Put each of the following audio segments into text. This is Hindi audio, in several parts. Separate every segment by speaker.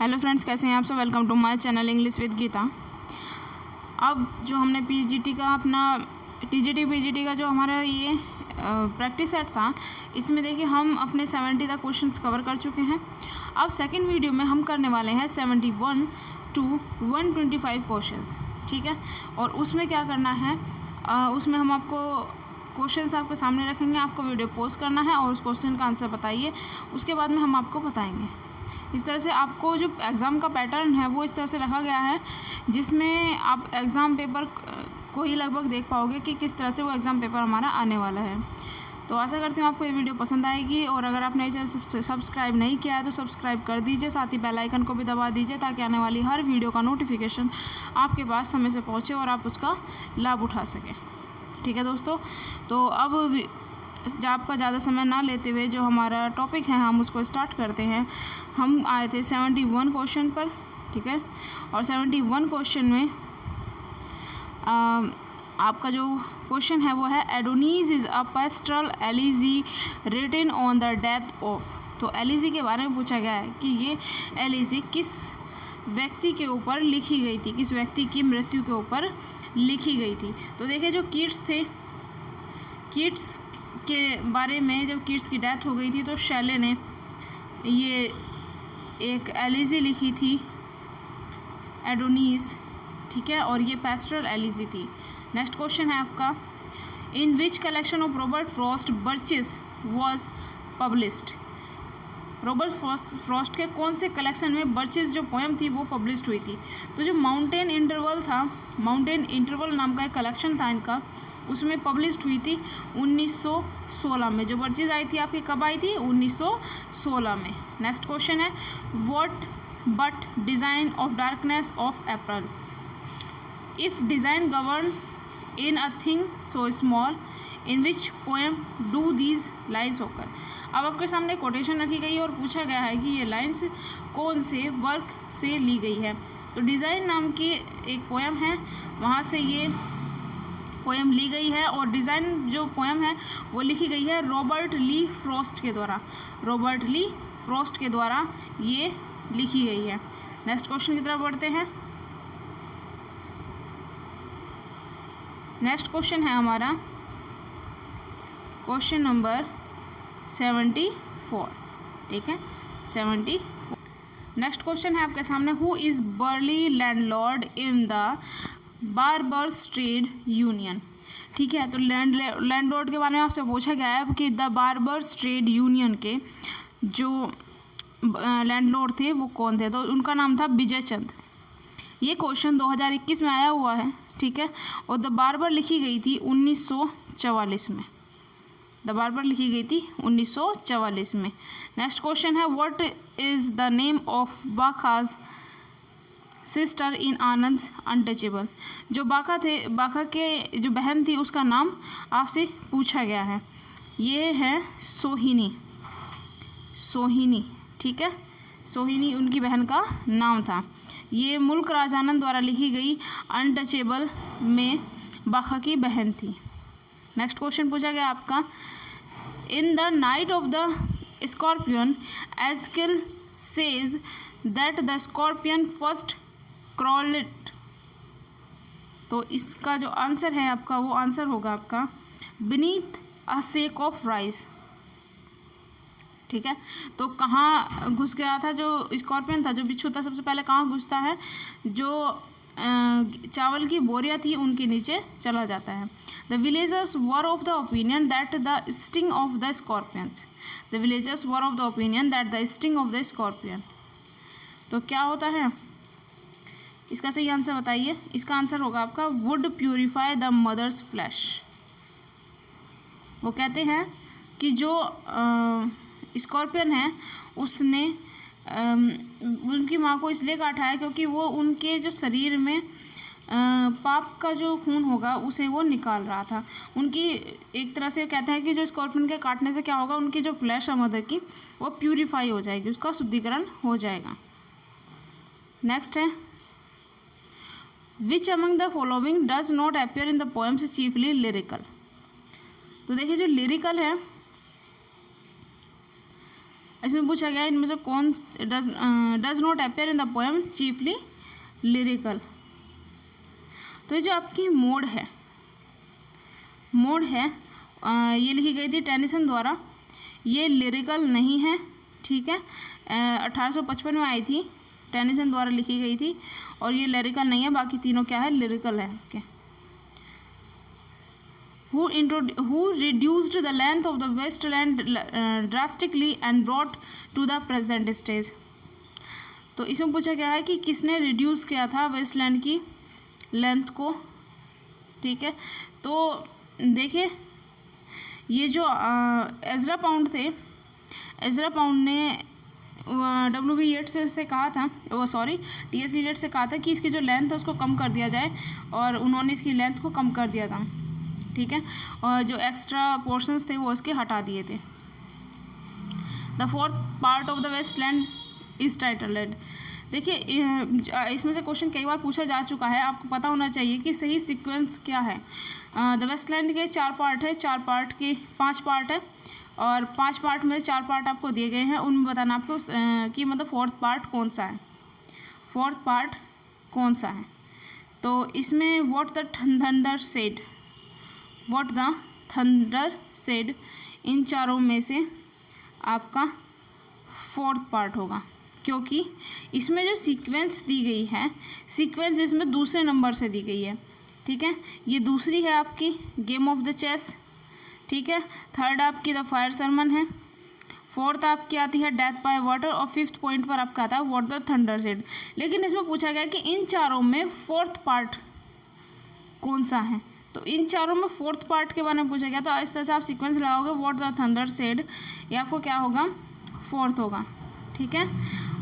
Speaker 1: हेलो फ्रेंड्स, कैसे हैं आप सब। Welcome to my channel English with Geeta. अब जो हमने पीजीटी का अपना टीजीटी पीजीटी का जो हमारा ये प्रैक्टिस सेट था, इसमें देखिए हम अपने 70 तक क्वेश्चंस कवर कर चुके हैं। अब सेकंड वीडियो में हम करने वाले हैं 71 to 125 क्वेश्चंस, ठीक है। और उसमें क्या करना है, उसमें हम आपको क्वेश्चंस आपके सामने रखेंगे, आपको वीडियो पोस्ट करना है और उस क्वेश्चन का आंसर बताइए। उसके बाद में हम आपको बताएंगे। इस तरह से आपको जो एग्ज़ाम का पैटर्न है वो इस तरह से रखा गया है, जिसमें आप एग्ज़ाम पेपर को ही लगभग देख पाओगे कि किस तरह से वो एग्ज़ाम पेपर हमारा आने वाला है। तो आशा करती हूँ आपको ये वीडियो पसंद आएगी, और अगर आपने इसे सब्सक्राइब नहीं किया है तो सब्सक्राइब कर दीजिए, साथ ही बेल आइकन को भी दबा दीजिए ताकि आने वाली हर वीडियो का नोटिफिकेशन आपके पास समय से पहुँचे और आप उसका लाभ उठा सकें। ठीक है दोस्तों, तो अब आपका ज़्यादा समय ना लेते हुए जो हमारा टॉपिक है हम उसको स्टार्ट करते हैं। हम आए थे 71 क्वेश्चन पर, ठीक है। और 71 क्वेश्चन में आपका जो क्वेश्चन है वो है Adonais is a pastoral elegy written on the death of. तो एलिजी के बारे में पूछा गया है कि ये एलिजी किस व्यक्ति के ऊपर लिखी गई थी, किस व्यक्ति की मृत्यु के ऊपर लिखी गई थी। तो देखिए जो कीट्स थे, कीट्स के बारे में जब कीट्स की डेथ हो गई थी तो शैले ने ये एक एलिजी लिखी थी एडोनीस, ठीक है, और ये पेस्ट्रल एलिजी थी। नेक्स्ट क्वेश्चन है आपका, in which collection of Robert Frost Birches was published. Robert Frost के कौन से कलेक्शन में बर्चेस जो पोएम थी वो पब्लिश्ड हुई थी। तो जो माउंटेन इंटरवल था, माउंटेन इंटरवल नाम का एक कलेक्शन था इनका, उसमें पब्लिश्ड हुई थी 1916 में। जो बर्चेस आई थी आपकी कब आई थी, 1916 में। नेक्स्ट क्वेश्चन है, what but design of darkness of April. If design govern in a thing so small in which poem do these lines होकर। अब आपके सामने कोटेशन रखी गई है और पूछा गया है कि ये लाइन्स कौन से वर्क से ली गई है। तो डिज़ाइन नाम की एक पोएम है, वहाँ से ये पोएम ली गई है, और डिज़ाइन जो पोएम है वो लिखी गई है रॉबर्ट ली फ्रॉस्ट के द्वारा। रॉबर्ट ली फ्रॉस्ट के द्वारा ये लिखी गई है। नेक्स्ट क्वेश्चन की तरफ बढ़ते हैं। नेक्स्ट क्वेश्चन है हमारा क्वेश्चन नंबर 74, ठीक है, 74। नेक्स्ट क्वेश्चन है आपके सामने, who is barley landlord in the barbers trade union. ठीक है, तो लैंडलॉर्ड के बारे में आपसे पूछा गया है कि द बार्बर्स ट्रेड यूनियन के जो लैंडलॉर्ड थे वो कौन थे। तो उनका नाम था विजय चंद। ये क्वेश्चन 2021 में आया हुआ है, ठीक है। और द बार्बर लिखी गई थी 1944 में। द बार्बर लिखी गई थी 1944 में। नेक्स्ट क्वेश्चन है, what is the name of Bakha's sister in Anand Untouchable. जो बाका थे, बाका के जो बहन थी उसका नाम आपसे पूछा गया है, ये है सोहिनी। सोहिनी, ठीक है, सोहिनी उनकी बहन का नाम था। ये मुल्क राज आनंद द्वारा लिखी गई अनटचेबल में बाका की बहन थी। नेक्स्ट क्वेश्चन पूछा गया आपका, in the night of the scorpion Ezekiel says that the scorpion first crawled. तो इसका जो आंसर है आपका, वो आंसर होगा आपका beneath a sake of rice, ठीक है। तो कहाँ घुस गया था जो स्कॉर्पियन था, जो बिच्छू था, सबसे पहले कहाँ घुसता है, जो चावल की बोरियां थी उनके नीचे चला जाता है। The villagers were of the opinion that the sting of the scorpions. The villagers were of the opinion that the sting of the scorpion. तो क्या होता है, इसका सही आंसर बताइए। इसका आंसर होगा आपका would purify the mother's flesh. वो कहते हैं कि जो स्कॉर्पियन है उसने उनकी माँ को इसलिए काटा है क्योंकि वो उनके जो शरीर में पाप का जो खून होगा उसे वो निकाल रहा था। उनकी एक तरह से कहते हैं कि जो स्कॉर्पियन के काटने से क्या होगा, उनकी जो फ्लैश है मदर की वो प्यूरिफाई हो जाएगी, उसका शुद्धिकरण हो जाएगा। नेक्स्ट है, which among the following does not appear in the poems chiefly lyrical. तो देखिए जो लिरिकल है इसमें पूछा गया इनमें से कौन does not appear in the poem chiefly lyrical. तो ये जो आपकी मोड है ये लिखी गई थी टेनिसन द्वारा, ये लिरिकल नहीं है, ठीक है। 1855 में आई थी, टेनिसन द्वारा लिखी गई थी, और ये लिरिकल नहीं है, बाकी तीनों क्या है, लिरिकल है। Okay. Who reduced the length of the wasteland drastically and brought to the present stage। तो इसमें पूछा गया है कि किसने रिड्यूस किया था वेस्टलैंड की लेंथ को, ठीक है। तो देखिए ये जो एजरा पाउंड थे, एजरा पाउंड ने W.B. येट्स से कहा था, T.S. एलियट से कहा था कि इसकी जो लेंथ है उसको कम कर दिया जाए, और उन्होंने इसकी लेंथ को कम कर दिया था, ठीक है, और जो एक्स्ट्रा पोर्शंस थे वो इसके हटा दिए थे। The fourth part of the wasteland is titled. देखिए इसमें से क्वेश्चन कई बार पूछा जा चुका है, आपको पता होना चाहिए कि सही सीक्वेंस क्या है। द वेस्टलैंड के 4 पार्ट है, 4 पार्ट के 5 पार्ट है, और 5 पार्ट में 4 पार्ट आपको दिए गए हैं, उनमें बताना आपको कि मतलब फोर्थ पार्ट कौन सा है, फोर्थ पार्ट कौन सा है। तो इसमें व्हाट द थंडर सेड, इन चारों में से आपका फोर्थ पार्ट होगा, क्योंकि इसमें जो सीक्वेंस दी गई है, सीक्वेंस इसमें दूसरे नंबर से दी गई है, ठीक है। ये दूसरी है आपकी गेम ऑफ द चेस, ठीक है। थर्ड आपकी द फायर सरमन है, फोर्थ आपकी आती है डेथ बाय वाटर, और फिफ्थ पॉइंट पर आपका आता है व्हाट द थंडर सेड। लेकिन इसमें पूछा गया कि इन चारों में फोर्थ पार्ट कौन सा है, तो इन चारों में फोर्थ पार्ट के बारे में पूछा गया। तो इस तरह से आप सीक्वेंस लगाओगे, व्हाट द थंडर सेड, ये आपको क्या होगा, फोर्थ होगा, ठीक है।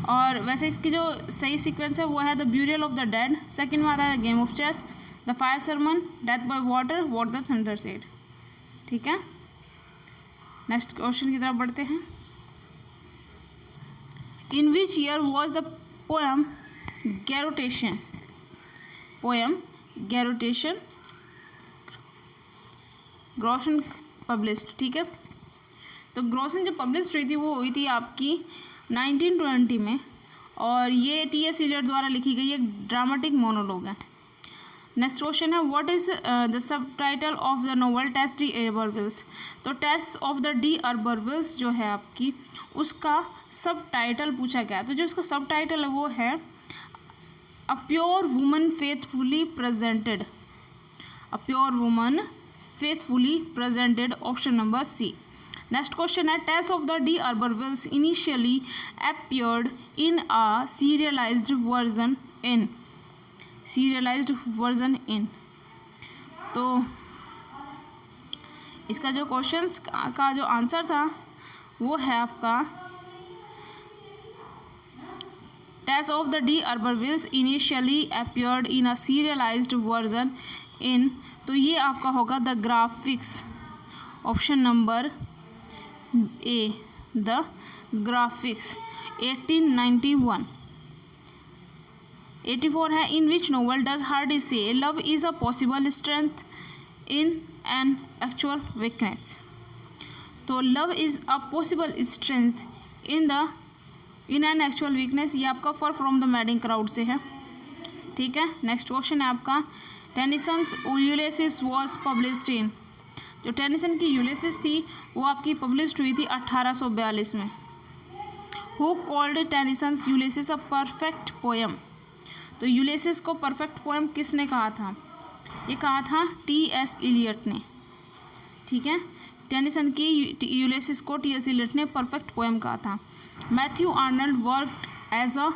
Speaker 1: और वैसे इसकी जो सही सीक्वेंस है वो है the burial of the dead, second में आता है game of chess, the fire sermon, death by water, what the thunder said, ठीक है। नेक्स्ट क्वेश्चन की तरफ बढ़ते हैं। In which year was the poem Gerontion Gerontion published, ठीक है। तो ग्रोशन जो पब्लिश हुई थी वो हुई थी आपकी 1920 में, और ये T.S. एलियट द्वारा लिखी गई एक ड्रामेटिक मोनोलॉग है। नेक्स्ट क्वेश्चन है what is the subtitle of the novel Tess d'Urbervilles. तो Tess of the d'Urbervilles जो है आपकी, उसका सब टाइटल पूछा गया। तो जो उसका सब टाइटल है वो है a pure woman faithfully presented, a pure woman faithfully presented, option number C. Next question है Tess of the d'Urbervilles initially appeared in a serialized version in। तो इसका जो क्वेश्चंस का जो आंसर था वो है आपका Tess of the d'Urbervilles initially appeared in a serialized version in। तो ये आपका होगा the graphics, option number A, the graphics, 1891। 84 है in which novel does Hardy say love is a possible strength in an actual weakness. तो love is a possible strength in an actual weakness, ये आपका far from the madding crowd से है, ठीक है। नेक्स्ट क्वेश्चन है आपका Tennyson's Ulysses was published in. जो टेनिसन की यूलिसिस थी वो आपकी पब्लिश्ड हुई थी 1842 में। Who called Tennyson's Ulysses a perfect poem. तो यूलिसिस को परफेक्ट पोएम किसने कहा था, ये कहा था T.S. एलियट ने, ठीक है। टेनिसन की यूलिसिस को T.S. एलियट ने परफेक्ट पोएम कहा था। Matthew Arnold worked as a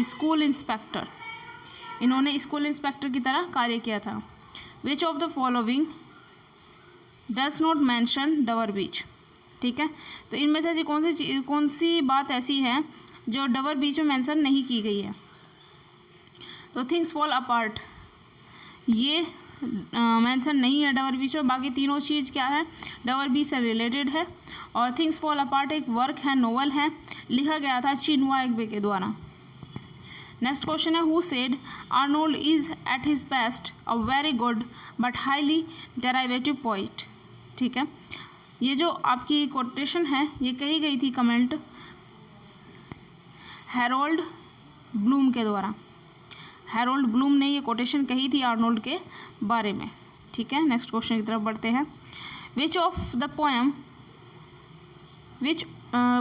Speaker 1: school inspector, इन्होंने स्कूल इंस्पेक्टर की तरह कार्य किया था। Which of the following does not mention Dover Beach, ठीक है। तो इनमें से ऐसी कौन सी बात ऐसी है जो डवर बीच में मेंशन नहीं की गई है। तो थिंग्स फॉल अपार्ट, ये मेंशन नहीं है डवर बीच में, बाकी तीनों चीज़ क्या है, डवर बीच से रिलेटेड है। और थिंग्स फॉल अपार्ट एक वर्क है, नोवेल है, लिखा गया था चिनुआ एक्बे के द्वारा। नेक्स्ट क्वेश्चन है who said Arnold is at his best a very good but highly derivative poet, ठीक है। ये जो आपकी कोटेशन है ये कही गई थी कमेंट हैरोल्ड ब्लूम के द्वारा। हैरोल्ड ब्लूम ने ये कोटेशन कही थी आर्नोल्ड के बारे में। ठीक है, नेक्स्ट क्वेश्चन की तरफ बढ़ते हैं। विच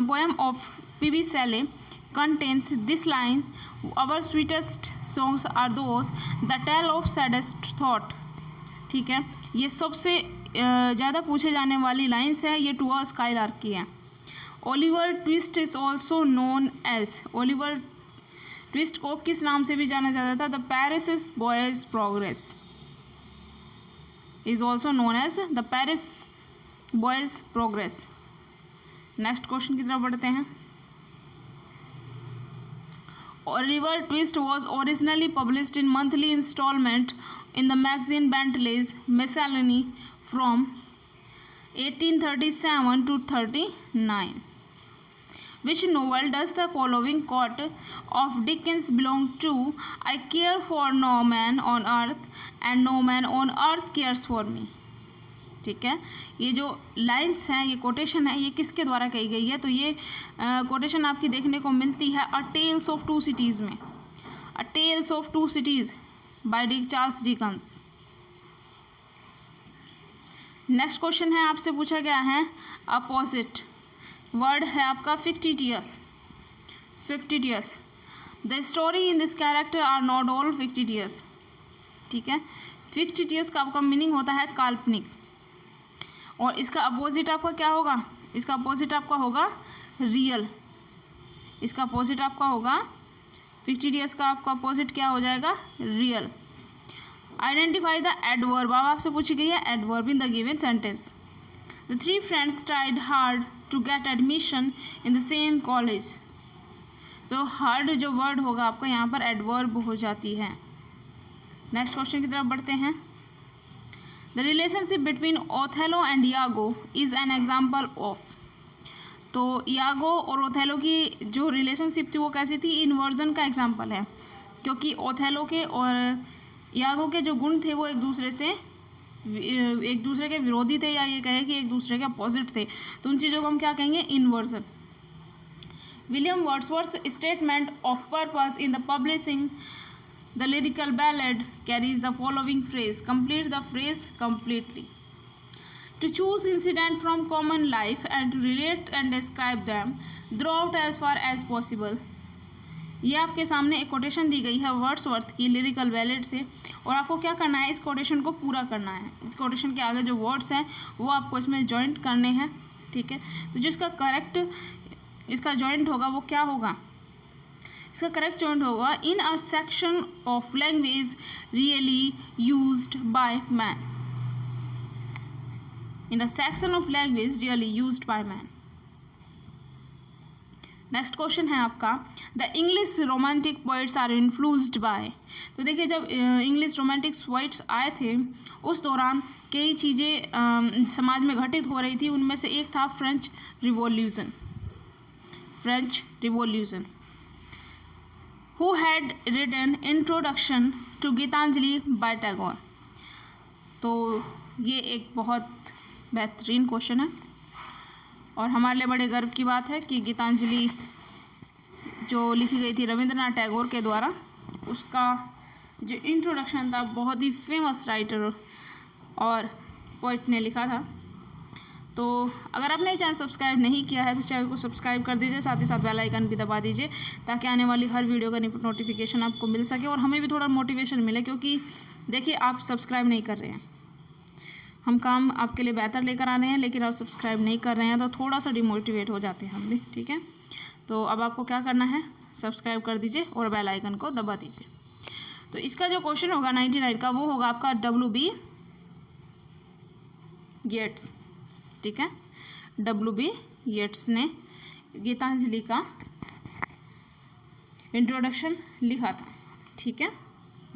Speaker 1: पोएम ऑफ पी.बी. Shelley contains this line, our sweetest songs are those that tell of saddest thought। ठीक है, ये सबसे ज़्यादा पूछे जाने वाली लाइन्स है, ये टू अ स्काईलार्क की है। Oliver Twist is also known as, Oliver Twist को किस नाम से भी जाना जाता था? The parish boy's progress is also known as the parish boy's progress. Next question की तरफ बढ़ते हैं। Oliver Twist was originally published in monthly installment in the magazine Bentley's Miscellany from 1837 to 39. Which novel does the following quote of Dickens belong to? I care for no man on earth and no man on earth cares for me। ठीक है, ये जो लाइन्स हैं, ये कोटेशन है, ये किसके द्वारा कही गई है? तो ये कोटेशन आपकी देखने को मिलती है a tales of two cities में, a tales of two cities by Charles Dickens. Next question है, आपसे पूछा गया है अपोजिट वर्ड है आपका fictitious. Fictitious, the story in this character are not all fictitious. ठीक है, फिक्टिटियस का आपका मीनिंग होता है काल्पनिक, और इसका अपोजिट आपका क्या होगा? इसका अपोजिट आपका होगा रियल। इसका अपोजिट आपका होगा फिक्टिटियस का आपका अपोजिट क्या हो जाएगा? रियल। आइडेंटिफाई द एडवर्ब, अब आपसे पूछी गई है adverb in the given sentence. The three friends tried hard to get admission in the same college. तो हार्ड जो वर्ड होगा आपका यहाँ पर एडवर्ब हो जाती है। नेक्स्ट क्वेश्चन की तरफ बढ़ते हैं। The relationship between Othello and यागो is an example of. तो यागो और ओथेलो की जो रिलेशनशिप थी वो कैसी थी? इन्वर्जन का एग्जाम्पल है, क्योंकि ओथेलो के और यागो के जो गुण थे वो एक दूसरे के विरोधी थे, या ये कहे कि एक दूसरे के अपोजिट थे। तो उन चीज़ों को हम क्या कहेंगे? Inversion. William Wordsworth statement of purpose in the publishing the lyrical ballad carries the following phrase, complete the phrase completely। To choose incident from common life and to relate and describe them throughout as far as possible। ये आपके सामने एक कोटेशन दी गई है वर्ड्सवर्थ की लिरिकल बैलेड से, और आपको क्या करना है? इस कोटेशन को पूरा करना है। इस कोटेशन के आगे जो वर्ड्स हैं वो आपको इसमें जॉइंट करने हैं। ठीक है, तो जो इसका करेक्ट इसका जॉइंट होगा वो क्या होगा? इसका करेक्ट जॉइंट होगा in a section of language really used by man. In a section of language really used by man. Next question है आपका, the English romantic poets are influenced by. तो देखिए, जब इंग्लिश रोमांटिक पोइट्स आए थे उस दौरान कई चीज़ें समाज में घटित हो रही थी। उनमें से एक था French revolution. French revolution. Who had written Introduction to Gitanjali by Tagore. तो ये एक बहुत बेहतरीन क्वेश्चन है, और हमारे लिए बड़े गर्व की बात है कि गीतांजलि जो लिखी गई थी रविंद्रनाथ टैगोर के द्वारा, उसका जो इंट्रोडक्शन था बहुत ही फेमस राइटर और पोइट ने लिखा था। तो अगर आपने चैनल सब्सक्राइब नहीं किया है तो चैनल को सब्सक्राइब कर दीजिए, साथ ही साथ बेल आइकन भी दबा दीजिए, ताकि आने वाली हर वीडियो का नोटिफिकेशन आपको मिल सके और हमें भी थोड़ा मोटिवेशन मिले। क्योंकि देखिए, आप सब्सक्राइब नहीं कर रहे हैं, हम काम आपके लिए बेहतर लेकर आ रहे हैं, लेकिन आप सब्सक्राइब नहीं कर रहे हैं तो थोड़ा सा डिमोटिवेट हो जाते हैं हम भी। ठीक है, तो अब आपको क्या करना है? सब्सक्राइब कर दीजिए और बेल आइकन को दबा दीजिए। तो इसका जो क्वेश्चन होगा 99 का, वो होगा आपका W.B. येट्स। ठीक है, W.B. येट्स ने गीतांजलि का इंट्रोडक्शन लिखा था। ठीक है,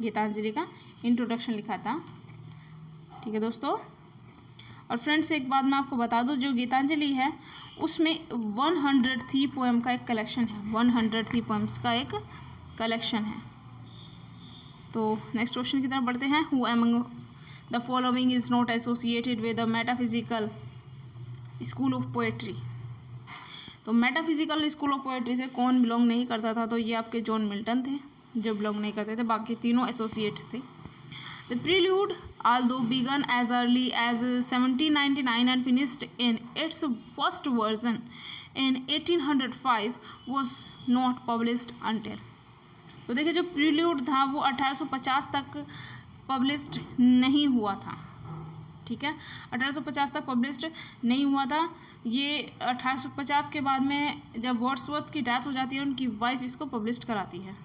Speaker 1: गीतांजलि का इंट्रोडक्शन लिखा था। ठीक है दोस्तों, और फ्रेंड्स एक बात मैं आपको बता दूं, जो गीतांजलि है उसमें 103 पोएम का एक कलेक्शन है। 103 पोएम्स का एक कलेक्शन है। तो नेक्स्ट क्वेश्चन की तरफ बढ़ते हैं। Who among the following is not associated with the metaphysical school of poetry. तो मेटाफिजिकल स्कूल ऑफ पोएट्री से कौन बिलोंग नहीं करता था, तो ये आपके जॉन मिल्टन थे जो बिलोंग नहीं करते थे, बाकी तीनों एसोसिएट थे। The prelude although begun as early as 1799 and finished in its first version in 1805 was not published until। तो देखिए जो प्रील्यूड था वो 1850 तक पब्लिश्ड नहीं हुआ था, ठीक है, 1850 तक पब्लिश्ड नहीं हुआ था। ये 1850 के बाद में जब वर्ड्सवर्थ की डेथ हो जाती है उनकी वाइफ इसको पब्लिश कराती है।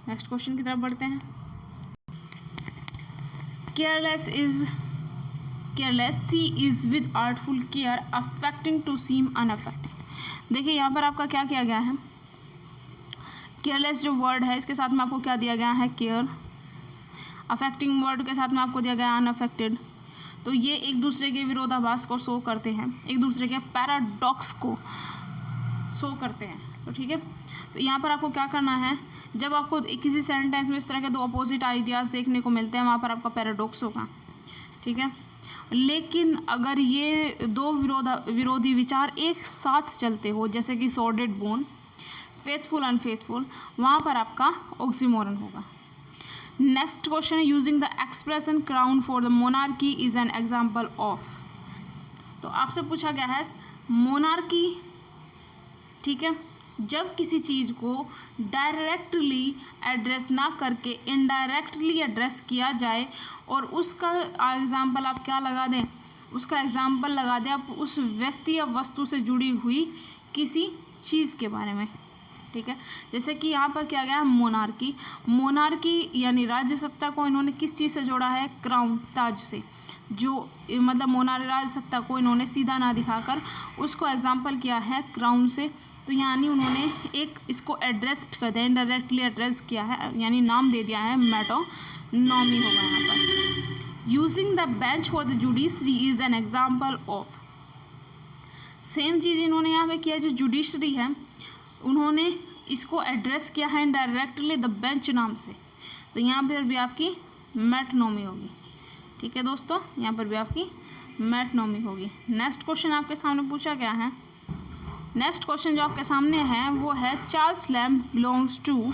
Speaker 1: नेक्स्ट क्वेश्चन की तरफ बढ़ते हैं। Careless she is with artful care affecting to seem unaffecting. देखिए यहाँ पर आपका क्या किया गया है, केयरलेस जो वर्ड है इसके साथ में आपको क्या दिया गया है, केयर। अफेक्टिंग वर्ड के साथ में आपको दिया गया अनअफेक्टेड। तो ये एक दूसरे के विरोधाभास को शो करते हैं, एक दूसरे के पैराडॉक्स को शो करते हैं। तो ठीक है, तो यहाँ पर आपको क्या करना है, जब आपको किसी सेंटेंस में इस तरह के दो अपोजिट आइडियाज़ देखने को मिलते हैं वहाँ पर आपका पैराडॉक्स होगा, ठीक है। लेकिन अगर ये दो विरोधी विचार एक साथ चलते हो, जैसे कि सॉर्डेड बोन, फेथफुल अनफेथफुल, वहाँ पर आपका ऑक्सीमोरन होगा। Next question, using the expression crown for the monarchy is an example of. तो आपसे पूछा गया है मोनार्की, ठीक है, जब किसी चीज़ को डायरेक्टली एड्रेस ना करके इनडायरेक्टली एड्रेस किया जाए और उसका एग्जाम्पल आप क्या लगा दें, उसका एग्जाम्पल लगा दें आप उस व्यक्ति या वस्तु से जुड़ी हुई किसी चीज़ के बारे में, ठीक है। जैसे कि यहाँ पर क्या गया, मोनार्की। मोनार्की यानी राज्य सत्ता को इन्होंने किस चीज़ से जोड़ा है, क्राउन, ताज से, जो मतलब मोनार्की राज्य सत्ता को इन्होंने सीधा ना दिखाकर उसको एग्जाम्पल किया है क्राउन से। तो यानी उन्होंने एक इसको एड्रेस कर दिया, इनडायरेक्टली एड्रेस किया है, यानी नाम दे दिया है, मेटोनॉमी होगा यहाँ पर। Using the bench for the judiciary is an example of. Same चीज़ इन्होंने यहाँ पे किया, जो जुडिशरी है उन्होंने इसको एड्रेस किया है इनडायरेक्टली द बेंच नाम से। तो यहाँ पर भी आपकी मेटोनॉमी होगी, ठीक है दोस्तों, यहाँ पर भी आपकी मेटोनॉमी होगी। नेक्स्ट क्वेश्चन आपके सामने पूछा गया है, नेक्स्ट क्वेश्चन जो आपके सामने है वो है Charles Lamb belongs to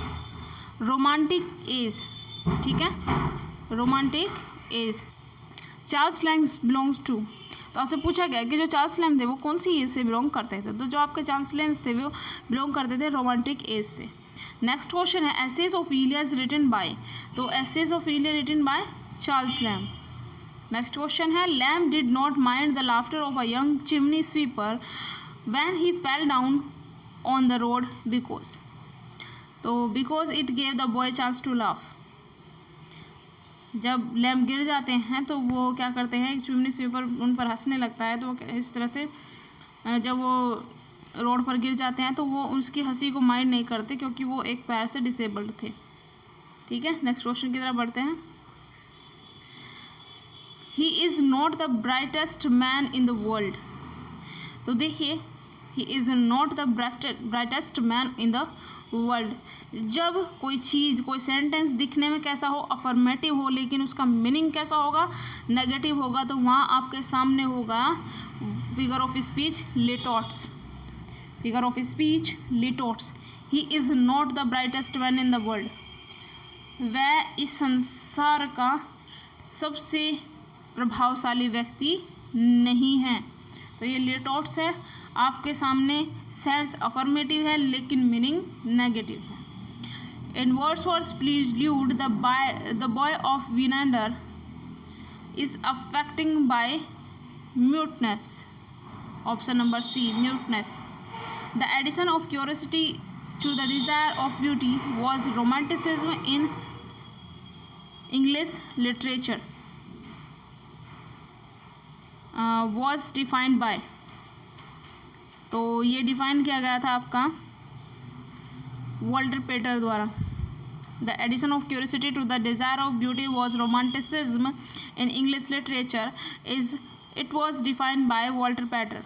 Speaker 1: romantic age, ठीक है, romantic age. Charles Lamb belongs to, तो आपसे पूछा गया कि जो चार्ल्स लैम्ब थे वो कौन सी एज से बिलोंग करते थे, तो जो आपके चार्ल्स लैम्ब थे वो बिलोंग करते थे रोमांटिक एज से। नेक्स्ट क्वेश्चन है essays of Elia written by, तो essays of Elia written by Charles Lamb. Next question है Lamb did not mind the laughter of a young chimney sweeper when he fell down on the road because it gave the boy chance to laugh। जब लैम्प गिर जाते हैं तो वो क्या करते हैं, चिमनी स्वीपर उन पर हंसने लगता है, तो वो इस तरह से जब वो रोड पर गिर जाते हैं तो वो उसकी हंसी को माइंड नहीं करते क्योंकि वो एक पैर से डिसेबल्ड थे, ठीक है। नेक्स्ट क्वेश्चन की तरफ बढ़ते हैं। ही is not the brightest man in the world, तो देखिए ही is not the brightest man in the world. जब कोई चीज़, कोई सेंटेंस दिखने में कैसा हो, अफर्मेटिव हो, लेकिन उसका मीनिंग कैसा होगा, नेगेटिव होगा, तो वहाँ आपके सामने होगा figure of speech litotes, figure of speech litotes. He is not the brightest man in the world, वह इस संसार का सबसे प्रभावशाली व्यक्ति नहीं है। तो ये लिटोट्स है, आपके सामने सेंस अफर्मेटिव है लेकिन मीनिंग नेगेटिव है। In Wordsworth prelude the boy of Winander is affecting by muteness, option number C, muteness. The addition of curiosity to the desire of beauty was romanticism in English literature was defined by, तो ये डिफाइन किया गया था आपका वॉल्टर पेटर द्वारा। The addition of curiosity to the desire of beauty was romanticism in English literature it was defined by Walter Pater.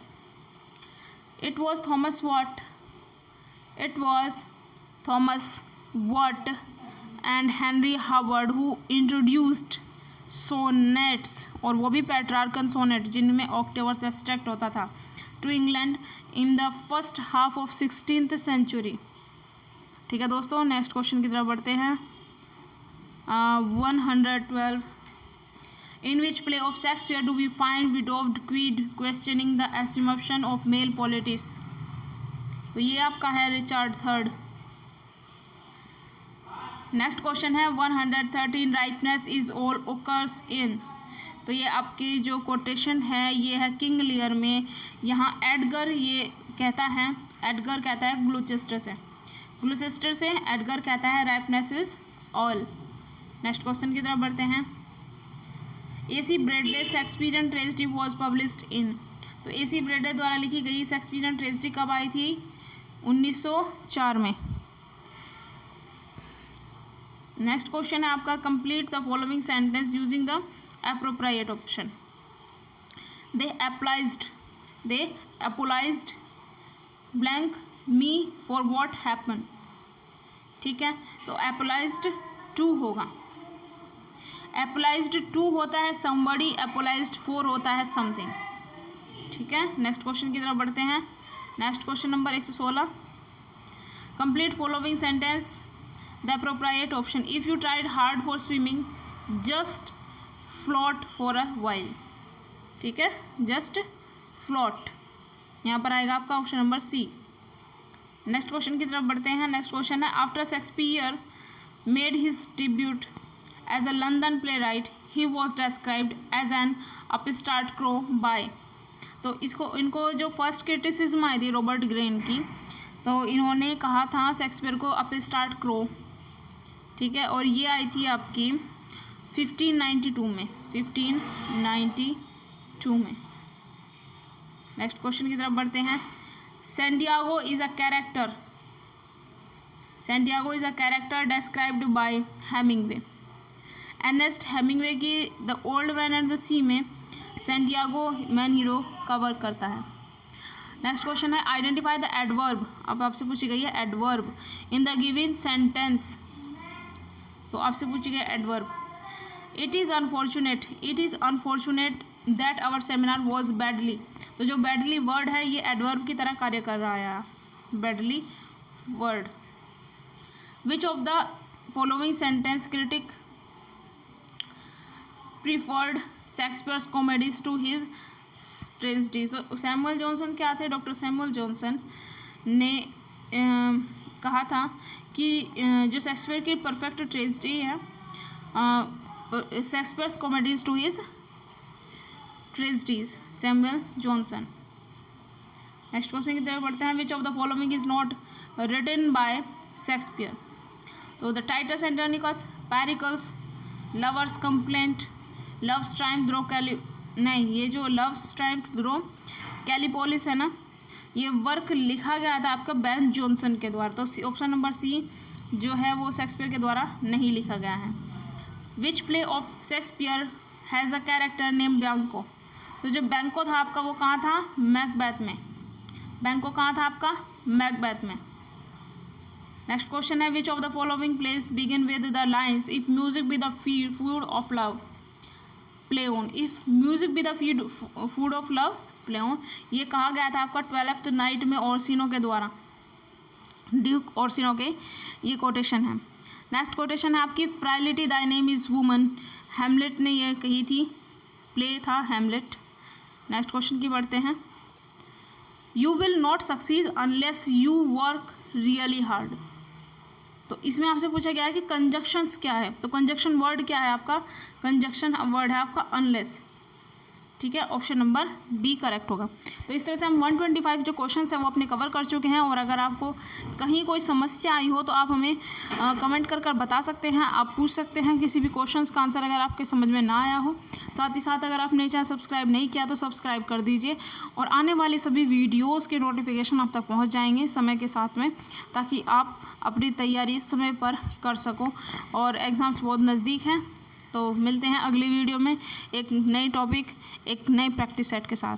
Speaker 1: It was Thomas Wyatt and Henry Howard who introduced sonnets, और वो भी पेट्रार्कन सोनेट जिनमें ऑक्टेवर से एक्सट्रैक्ट होता था, to England in the first half of 16th century। ठीक है दोस्तों, नेक्स्ट क्वेश्चन की तरफ बढ़ते हैं। 112 in which play of Shakespeare do we find widowed queen questioning the assumption of male politics. तो ये आपका है रिचर्ड III। नेक्स्ट क्वेश्चन है 113 राइटनेस इज ऑल ओकर्स इन। तो ये आपकी जो कोटेशन है ये है किंग लियर में। यहाँ एडगर ये कहता है, एडगर कहता है ग्लूचेस्टर से एडगर कहता है राइपनेस इज ऑल। नेक्स्ट क्वेश्चन की तरफ बढ़ते हैं। AC Bradley Shakespearean tragedy was published इन। तो AC ब्रैडले द्वारा लिखी गई शेक्सपियरियन ट्रेजेडी कब आई थी? 1904 में। नेक्स्ट क्वेश्चन है आपका complete the following sentence using the appropriate option. They apologised blank me for what happen. ठीक है, तो अपोलाइज्ड टू होगा। अपोलाइज्ड टू होता है समबडी, अपोलाइज्ड फॉर होता है समथिंग। ठीक है, नेक्स्ट क्वेश्चन की तरफ बढ़ते हैं। Next question number 116 complete following sentence the appropriate option. If you tried hard for swimming just float for a while. ठीक है, जस्ट फ्लोट यहाँ पर आएगा आपका option number C. Next question की तरफ बढ़ते हैं। नेक्स्ट क्वेश्चन है after Shakespeare made his tribute as a London playwright he was described as an upstart crow by. तो इनको जो फर्स्ट क्रिटिसिज्म आई थी रॉबर्ट ग्रेन की, तो इन्होंने कहा था शेक्सपियर को अपस्टार्ट क्रो। ठीक है, और ये आई थी आपकी 1592 में। 1592 में। नेक्स्ट क्वेश्चन की तरफ बढ़ते हैं। Santiago is a character described by Hemingway. Ernest Hemingway की the old man and the sea में सैंटियागो मैन हीरो कवर करता है। नेक्स्ट क्वेश्चन है आइडेंटिफाई द एडवर्ब। अब आपसे पूछी गई है adverb in the given sentence. तो आपसे पूछी गई adverb. It is unfortunate that our seminar was badly. तो जो बैडली वर्ड है ये एडवर्ब की तरह कार्य कर रहा है। Badly word. Which of the following sentence critic preferred Shakespeare's comedies to his tragedies. तो सैमुअल जॉनसन क्या थे? डॉक्टर सैमुअल जॉनसन ने कहा था कि जो शेक्सपियर की परफेक्ट ट्रेजेडी है Shakespeare's comedies to his tragedies, Samuel Johnson. Next question की तरफ बढ़ते हैं। Which of the following is not written by Shakespeare. तो the Titus Andronicus, Pericles, lovers complaint, love's triumph through ये जो लव्स ट्रायम्फ थ्रू कैलिपोलिस है ना, ये वर्क लिखा गया था आपका बेन जॉनसन के द्वारा। तो ऑप्शन नंबर सी जो है वो शेक्सपियर के द्वारा नहीं लिखा गया है। विच play of Shakespeare has a character name बैंको। तो जो बैंको था आपका वो कहाँ था? मैकबेथ में। बैंको कहाँ था आपका? मैकबेथ में। नेक्स्ट क्वेश्चन है विच of the following place begin with the lines if music be the food of love play on. If music be the food of love play on, ये कहा गया था आपका 12th नाइट में ओर्सिनो के द्वारा, ड्यूक ओर्सिनो के ये कोटेशन है। नेक्स्ट कोटेशन है आपकी frailty thy name is woman. Hamlet ने ये कही थी, प्ले था हैमलेट। नेक्स्ट क्वेश्चन की बढ़ते हैं। You will not succeed unless you work really hard. तो इसमें आपसे पूछा गया है कि कंजक्शंस क्या है। तो कंजक्शन वर्ड क्या है आपका? कंजक्शन वर्ड है आपका अनलेस। ठीक है, ऑप्शन नंबर बी करेक्ट होगा। तो इस तरह से हम 125 जो क्वेश्चंस हैं वो अपने कवर कर चुके हैं। और अगर आपको कहीं कोई समस्या आई हो तो आप हमें कमेंट कर बता सकते हैं। आप पूछ सकते हैं किसी भी क्वेश्चंस का आंसर अगर आपके समझ में ना आया हो। साथ ही साथ अगर आपने चैनल सब्सक्राइब नहीं किया तो सब्सक्राइब कर दीजिए और आने वाली सभी वीडियोज़ के नोटिफिकेशन आप तक पहुँच जाएंगे समय के साथ में, ताकि आप अपनी तैयारी समय पर कर सको। और एग्ज़ाम्स बहुत नज़दीक हैं। तो मिलते हैं अगली वीडियो में एक नई टॉपिक, एक नए प्रैक्टिस सेट के साथ।